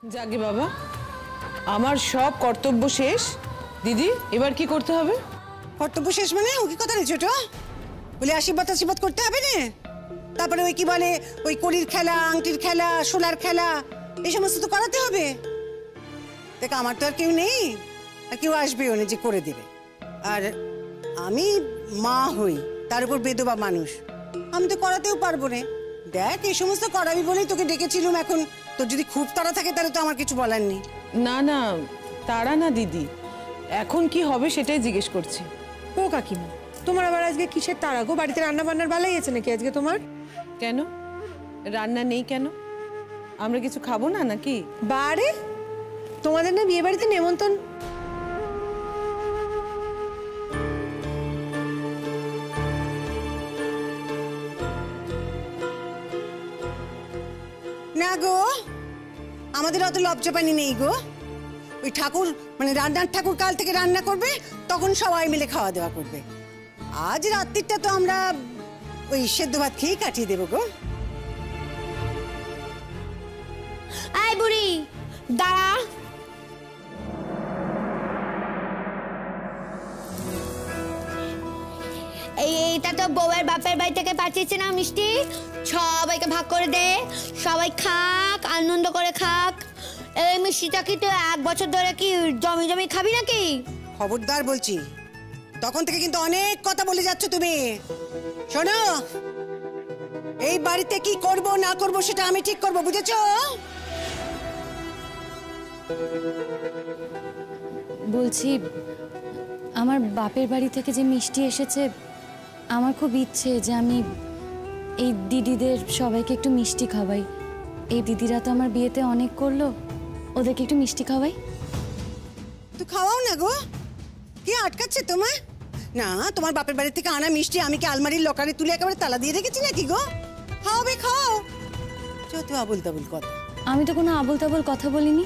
যাগে বাবা, আমার সব কর্তব্য শেষ। দিদি, এবার কি করতে হবে? কর্তব্য শেষ মানে ও কি কথা রে ছোট? বলে আশীর্বাদ করতে হবে না? তারপরে ওই কি বলে ওই কড়ির খেলা, আংটির খেলা, সোলার খেলা, এই সমস্ত তো করাতে হবে। দেখ আমার তো আর কেউ নেই, আর কেউ আসবেও না যে করে দেবে। আর আমি মা হই, তার উপর বেদবা মানুষ, আমি তো করাতেও পারবো না। দেখ এই সমস্ত করাবি বলেই তোকে ডেকেছিলাম। এখন তোর যদি খুব তাড়া থাকে তাহলে তো আমার কিছু বলার নেই। না না, তারা না দিদি, এখন কি হবে সেটাই জিজ্ঞেস করছি। ও কাকিমা, তোমার আবার আজকে কিসের তাড়া গো? বাড়িতে রান্না বান্নার বেলাই আছে নাকি আজকে তোমার? কেন রান্না নেই কেন? আমরা কিছু খাবো না নাকি? বারে, তোমাদের না বিয়ে বাড়িতে নেমন্তন্ন? না গো, আমাদের অত লজ্জা পানি নেই গো। ওই ঠাকুর মানে রান্নার ঠাকুর কাল থেকে রান্না করবে, তখন সবাই মিলে খাওয়া দাওয়া করবে। আজ রাত্রিটা তো আমরা ওই সেদ্ধ ভাত খেয়েই কাটিয়ে দেবো গো। আয় বুড়ি দাঁড়া। এইটা তো বউয়ের বাপের বাড়ি থেকে পাঠিয়েছে না মিষ্টি, সবাইকে ভাগ করে দে, সবাই খাক, আনন্দ করে খাক। এই মিষ্টিটা কি তুই 1 বছর ধরে কি জমি জমি খাবি নাকি? খবরদার বলছি, তখন থেকে কিন্তু অনেক কথা বলে যাচ্ছ তুমি। শোনো, এই বাড়িতে কি করব না করব সেটা আমি ঠিক করব, বুঝেছো? বলছি, আমার বাপের বাড়ি থেকে যে মিষ্টি এসেছে, আমার খুব ইচ্ছে যে আমি এই দিদিদের সবাইকে একটু মিষ্টি খাওয়াই। এই দিদিরা তো আমার বিয়েতে অনেক করলো, ওদেরকে একটু মিষ্টি খাওয়াই। তো খাওয়াও না গো, কে আটকাচ্ছে তোমার? না, তোমার বাপের বাড়ি থেকে আনা মিষ্টি আমি কি আলমারির লকারে তুলে একেবারে তালা দিয়ে রেখেছি নাকি গো? খাওয়াবে, খাও। যত আবুল তাবুল কথা। আমি তো কোনো আবল তাবল কথা বলিনি,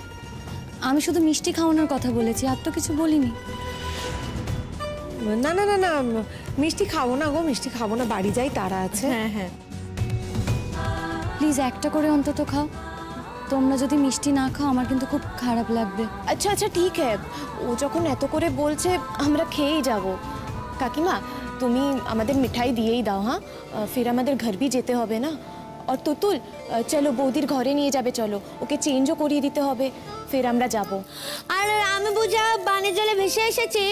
আমি শুধু মিষ্টি খাওয়ানোর কথা বলেছি, আর তো কিছু বলিনি। না না না না, মিষ্টি খাবো না গো, মিষ্টি খাবো না, বাড়ি যাই, তারা আছে। হ্যাঁ হ্যাঁ, প্লিজ একটা করে অন্তত খাও। তোমরা যদি মিষ্টি না খাও আমার কিন্তু খুব খারাপ লাগবে। আচ্ছা আচ্ছা ঠিক হ্যাঁ, ও যখন এত করে বলছে আমরা খেয়েই যাব। কাকিমা তুমি আমাদের মিঠাই দিয়েই দাও। হ্যাঁ, ফির আমাদের ঘর भी যেতে হবে না। আর তুতুল চলো বৌদির ঘরে নিয়ে যাবে, চলো ওকে চেঞ্জও করিয়ে দিতে হবে, ফির আমরা যাব। আর আমি বুঝা বানের জলে ভেসে এসেছি,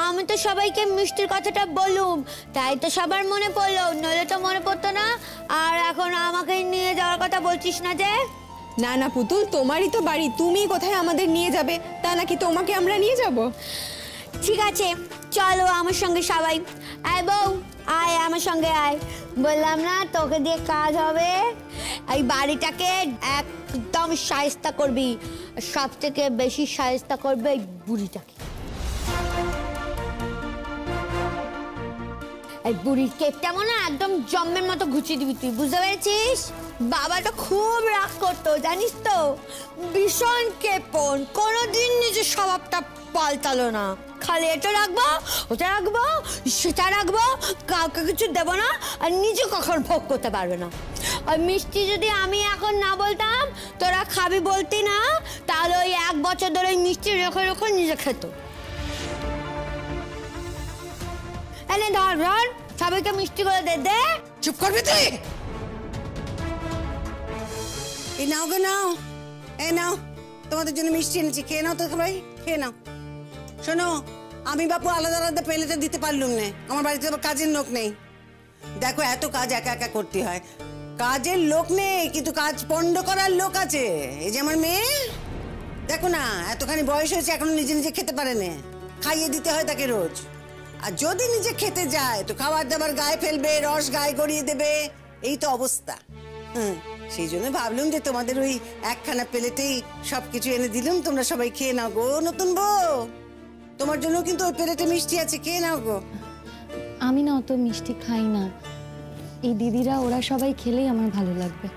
আমি তো সবাইকে মিষ্টির কথাটা বললুম, তাই তো সবার মনে পড়লো, নইলে তো মনে পড়তো না। আর এখন আমাকে নিয়ে যাওয়ার কথা বলছিস না যে? না না পুতুল, তোমারই তো বাড়ি, তুমি কোথায় আমাদের নিয়ে যাবে, তা নাকি তোমাকে আমরা নিয়ে যাব? ঠিক আছে চলো আমার সঙ্গে সবাই। আয় বউ, আয় আমার সঙ্গে আয়। বললাম না তোকে দিয়ে কাজ হবে। এই বাড়িটাকে একদম শায়েস্তা করবি, সব থেকে বেশি শায়েস্তা করবে এই বুড়িটাকে। এই বুড়ির কেপটা মনে একদম জম্মের মতো ঘুচিয়ে দিবি তুই, বুঝতে পেরেছিস? বাবাটা খুব রাগ করতো জানিস তো, ভীষণ কেপন, কোনোদিন নিজের স্বভাবটা পাল্টালো না। খালি এটা রাখবো, ওটা রাখবো, সেটা রাখবো, কাউকে কিছু দেবো না, আর নিজে কখন ভোগ করতে পারবে না। আর মিষ্টি যদি আমি এখন না বলতাম, তোরা খাবি বলতি না, তাহলে ওই 1 বছর ধরে মিষ্টি রেখে রেখে নিজে খেত। এনে ধর ধর, সবাইকে মিষ্টি করে দে দে। চুপ করবি তুই? এই নাও গো নাও, এই নাও, তোমাদের জন্য মিষ্টি এনেছি, খেয়ে নাও তো সবাই, খেয়ে নাও। শোনো, আমি বাপু আলাদা আলাদা প্লেটে দিতে পারলুম না, আমার বাড়িতে আবার কাজের লোক নেই। দেখো এত কাজ একা একা করতে হয়, কাজের লোক নেই কিন্তু কাজ পণ্ড করার লোক আছে। এই যে আমার মেয়ে, দেখো না এতখানি বয়স হয়েছে এখনো নিজে নিজে খেতে পারে না, খাইয়ে দিতে হয় তাকে রোজ। আর যদি নিজে খেতে যায় তো খাবার দাবার গায়ে ফেলবে, রস গায়ে গড়িয়ে দেবে, এই তো অবস্থা। সেই জন্য ভাবলুম যে তোমাদের ওই একখানা প্লেটেই সবকিছু এনে দিলুম, তোমরা সবাই খেয়ে নাও গো। নতুন বউ, তোমার জন্য কিন্তু ওই প্লেটে মিষ্টি আছে, খেয়ে নাও গো। আমি না অত মিষ্টি খাই না, এই দিদিরা ওরা সবাই খেলেই আমার ভালো লাগবে।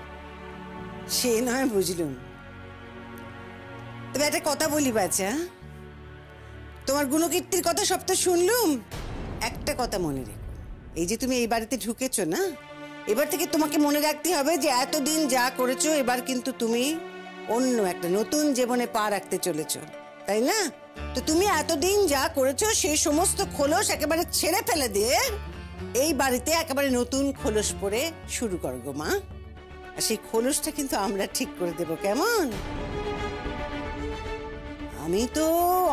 সে নয় বুঝলুম, তবে একটা কথা বলি বাচ্চা, তোমার গুণকীর্তির কথা সব তো শুনলুম, একটা কথা মনে রেখো, এই যে তুমি এই বাড়িতে ঢুকেছো না, এবার থেকে তোমাকে মনে রাখতে হবে যে এতদিন যা করেছো এবার কিন্তু তুমি অন্য একটা নতুন জীবনে পা রাখতে চলেছো, তাই না? তো তুমি এতদিন যা করেছো সেই সমস্ত খোলস একেবারে ছেড়ে ফেলে দিয়ে এই বাড়িতে একেবারে নতুন খোলস পরে শুরু করো গো মা। আর সেই খোলসটা কিন্তু আমরা ঠিক করে দেব, কেমন? আমি তো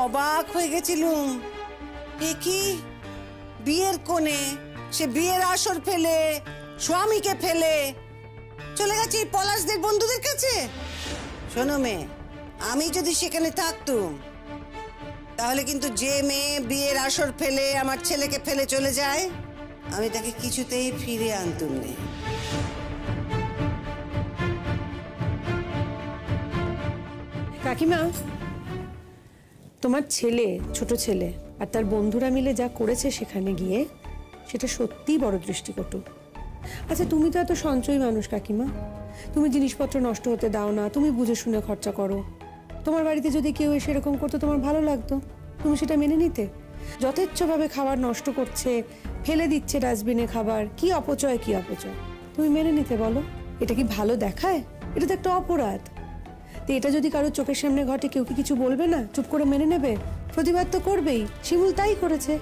অবাক হয়ে গেছিলুম, এ কি বিয়ের কোণে সে বিয়ের আসর ফেলে স্বামীকে ফেলে চলে গেছে এই পলাশদের বন্ধুদের কাছে। শোনো মেয়ে, আমি যদি সেখানে থাকতুম তাহলে কিন্তু যে মেয়ে বিয়ের আসর ফেলে আমার ছেলেকে ফেলে চলে যায় আমি তাকে কিছুতেই ফিরে আনতুম না। কাকিমা, তোমার ছেলে, ছোট ছেলে আর তার বন্ধুরা মিলে যা করেছে সেখানে গিয়ে, সেটা সত্যিই বড় দৃষ্টিকটু। আচ্ছা, তুমি তো এত সঞ্চয়ী মানুষ কাকিমা, তুমি জিনিসপত্র নষ্ট হতে দাও না, তুমি বুঝে শুনে খরচা করো। তোমার বাড়িতে যদি কেউ এসে এরকম করতো তোমার ভালো লাগতো? তুমি সেটা মেনে নিতে? যথেচ্ছভাবে খাবার নষ্ট করছে, ফেলে দিচ্ছে ডাস্টবিনে খাবার, কি অপচয় কি অপচয়, তুমি মেনে নিতে বলো? এটা কি ভালো দেখায়? এটা তো একটা অপরাধ। তো এটা যদি কারো চোখের সামনে ঘটে কেউ কি কিছু বলবে না? চুপ করে মেনে নেবে? প্রতিবাদ তো করবেই। শিমুল তাই করেছে।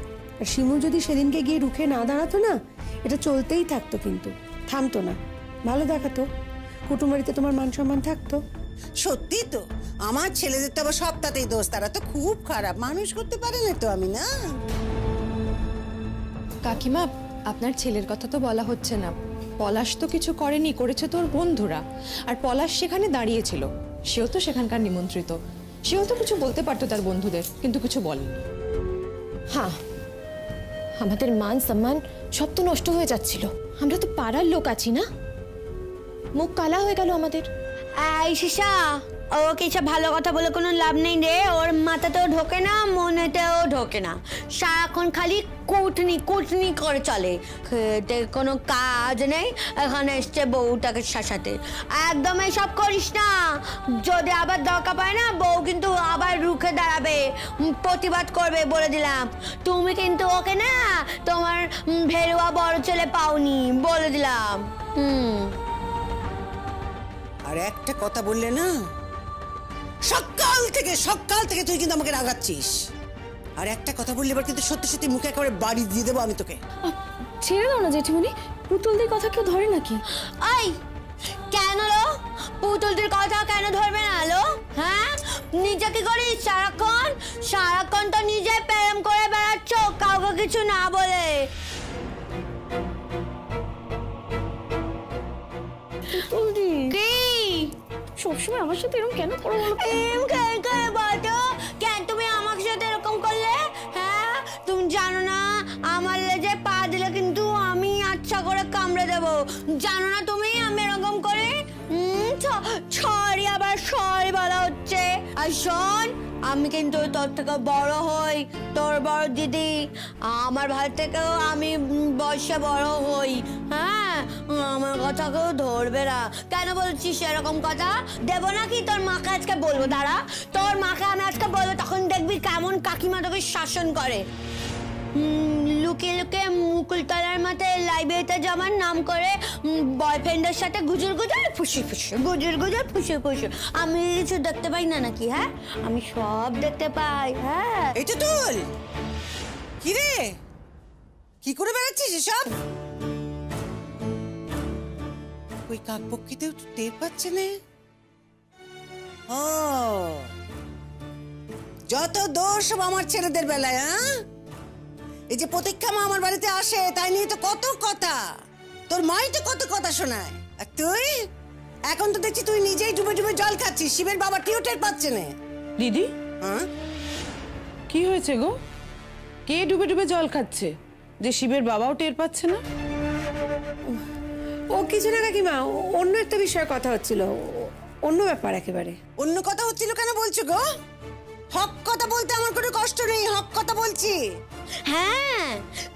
আর শিমুল যদি সেদিনকে গিয়ে রুখে না দাঁড়াতো না, এটা চলতেই থাকতো, কিন্তু থামতো না। ভালো দেখাতো, কুটুমবাড়িতে তোমার মান সম্মান থাকতো। সত্যি তো, আমার ছেলেদের তো আবার সবটাতেই দোষ, তারা তো খুব খারাপ, মানুষ করতে পারে না তো আমি, না? কাকিমা, আপনার ছেলের কথা তো বলা হচ্ছে না। পলাশ তো কিছু করেনি, করেছে তোর বন্ধুরা। আর পলাশ সেখানে দাঁড়িয়েছিল, সেও তো সেখানকার নিমন্ত্রিত, সেও তো কিছু বলতে পারতো তার বন্ধুদের, কিন্তু কিছু বলেনি। হ্যাঁ, আমাদের মান সম্মান সব তো নষ্ট হয়ে যাচ্ছিল। আমরা তো পাড়ার লোক আছি না, মুখ কালা হয়ে গেল আমাদের। এই শিশা, ওকে সব ভালো কথা বলে কোনো লাভ নেই রে। ওর মাথাতেও ঢোকে না, মনেতেও ঢোকে না। সারাক্ষণ খালি কুটনি কুটনি করে চলে, খেতে কোনো কাজ নেই, এখানে এসছে বউটাকে শাসাতে। একদম এইসব করিস না, যদি আবার দরকার পায় না বউ কিন্তু আবার রুখে দাঁড়াবে, প্রতিবাদ করবে, বলে দিলাম। তুমি কিন্তু ওকে না তোমার ভেরুয়া বড় ছেলে পাওনি, বলে দিলাম। আর একটা কথা বললে না, সকাল থেকে তুই কিন্তু আমাকে রাগাচ্ছিস। আর একটা কথা বললে এবার কিন্তু সত্যি সত্যি মুখে একেবারে বাড়ি দিয়ে দেবো আমি তোকে। ছেড়ে দাও না জেঠিমণি, পুতুলদের কথা কেউ ধরে নাকি? আই কেন লো, পুতুলদের কথা কেন ধরবে না লো? হ্যাঁ, নিজে কি করিস সারাক্ষণ তো নিজে প্রেম করে বেড়াচ্ছ, কাউকে কিছু না বলে। কি সবসময় আমার সাথে এরকম কেন করো? কেন তুমি আমার সাথে এরকম করলে? হ্যাঁ, তুমি জানো না আমার লেজে পা দিলে কিন্তু আমি আচ্ছা করে কামড়ে দেবো, জানো না তুমি আমি এরকম করে? সরি, আবার সরি বলা হচ্ছে। আর শোন, আমি কিন্তু তোর থেকে বড় হই, তোর বড় দিদি, আমার ভাই থেকেও আমি বয়সে বড় হই। হ্যাঁ, আমার কথা কেউ ধরবে না। কেন বলছিস এরকম কথা? দেবো নাকি তোর মাকে আজকে বলবো? দাঁড়া, তোর মাকে আমি আজকে বলবো, তখন দেখবি কেমন কাকিমা তোকে শাসন করে। লুকিয়ে লুকিয়ে মুকুলতলার মাথায় লাইব্রেরিতে যাওয়ার নাম করে বয়ফ্রেন্ডের সাথে গুজর গুজর ফুসি ফুসি, গুজর গুজর ফুসি ফুসি। আমি কিছু দেখতে পাই না নাকি? হ্যাঁ, আমি সব দেখতে পাই। হ্যাঁ, এই তো তুল, কি রে, কি করে বেড়াচ্ছিস এসব? ওই কাকপক্ষীতেও টের পাচ্ছে না? ও, যত দোষ সব আমার ছেলেদের বেলায়। হ্যাঁ, এই যে প্রতীক্ষা মা আমার বাড়িতে আসে তাই নিয়ে তো কত কথা, তোর মাই তো কত কথা শোনায়। আর তুই এখন তো দেখছি তুই নিজেই ডুবে ডুবে জল খাচ্ছিস, শিবের বাবা টিও টের পাচ্ছে না। দিদি, হ্যাঁ, কি হয়েছে গো? কে ডুবে ডুবে জল খাচ্ছে যে শিবের বাবাও টের পাচ্ছে না? ও কিছু না কাকিমা, অন্য একটা বিষয়ে কথা হচ্ছিল, অন্য ব্যাপার একেবারে। অন্য কথা হচ্ছিল কেন বলছো গো? হক কথা বলতে আমার কোনো কষ্ট নেই, হক কথা বলছি। হ্যাঁ,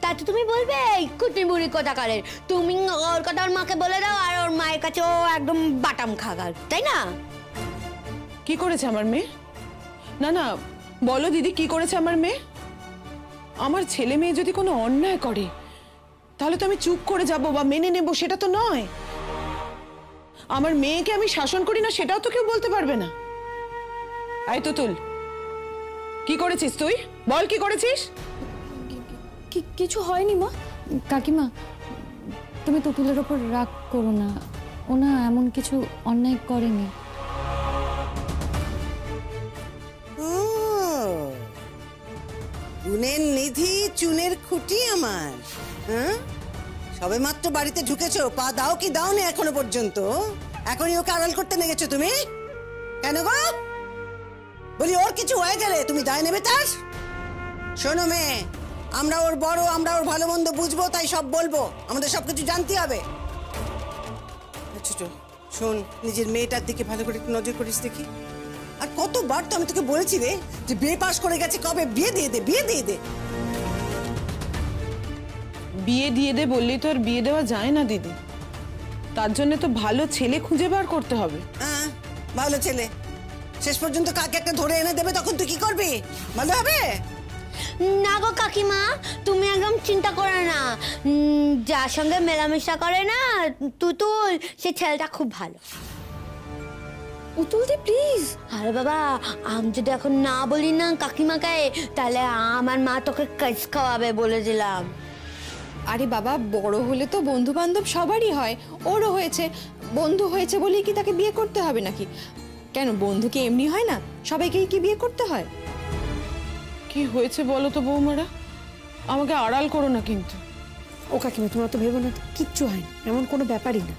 তাতে তুমি বলবে কুটি বুড়ি কোথাকারের, তুমি ওর কথা ওর মাকে বলে দাও, আর ওর মায়ের কাছে ও একদম বাটাম খাগার, তাই না? কি করেছে আমার মেয়ে? না না, বলো দিদি, কি করেছে আমার মেয়ে? আমার ছেলে মেয়ে যদি কোনো অন্যায় করে তাহলে তো আমি চুপ করে যাব বা মেনে নেব, সেটা তো নয়। আমার মেয়েকে আমি শাসন করি না সেটাও তো কেউ বলতে পারবে না। আয় তুতুল, কি করেছিস তুই? বল কি করেছিস? কিছু হয়নি মা। কাকিমা, তুমি তুতুলের ওপর রাগ করো না, ও না এমন কিছু অন্যায় করেনি। গুণের নিধি চুনের খুঁটি আমার। হ্যাঁ, সবে মাত্র বাড়িতে ঢুকেছো, পা দাও কি দাও না এখনো পর্যন্ত? এখনই ওকে আড়াল করতে নেগেছো তুমি? কেন গো? বলি ওর কিছু হয়ে গেলে তুমি দায় নেবে তার? শোনো মেয়ে, আমরা ওর বড়, আমরা ওর ভালো মন্দ বুঝবো, তাই সব বলবো, আমাদের সবকিছু জানতে হবে। আচ্ছা শোন, নিজের মেয়েটার দিকে ভালো করে একটু নজর করিস দেখি। আর কতবার তো আমি তোকে বলেছি রে যে বিয়ে পাশ করে গেছে, কবে বিয়ে দিয়ে দে, বিয়ে দিয়ে দে। বিয়ে দিয়ে দে বললেই তো আর বিয়ে দেওয়া যায় না দিদি, তার জন্য তো ভালো ছেলে খুঁজে বার করতে হবে। হ্যাঁ, ভালো ছেলে শেষ পর্যন্ত কাকে একটা ধরে এনে দেবে, তখন তুই কি করবি? ভালো হবে? না গো কাকিমা, তুমি একদম চিন্তা করো না। যার সঙ্গে মেলামেশা করে না তুতুল, সে ছেলেটা খুব ভালো। তুতুল দি প্লিজ। আরে বাবা, আমি যদি এখন না বলি না কাকিমাকে, তাহলে আমার মা তোকে কাজ খাওয়াবে বলে দিলাম। আরে বাবা, বড় হলে তো বন্ধু বান্ধব সবারই হয়, ওরও হয়েছে। বন্ধু হয়েছে বলেই কি তাকে বিয়ে করতে হবে নাকি? কেন, বন্ধু কি এমনি হয় না? সবাইকেই কি বিয়ে করতে হয়? কি হয়েছে বলো তো বৌমারা, আমাকে আড়াল করো না কিন্তু। ও কাকিমা, তোমরা তো ভেবো না, কিচ্ছু হয়নি, এমন কোনো ব্যাপারই না।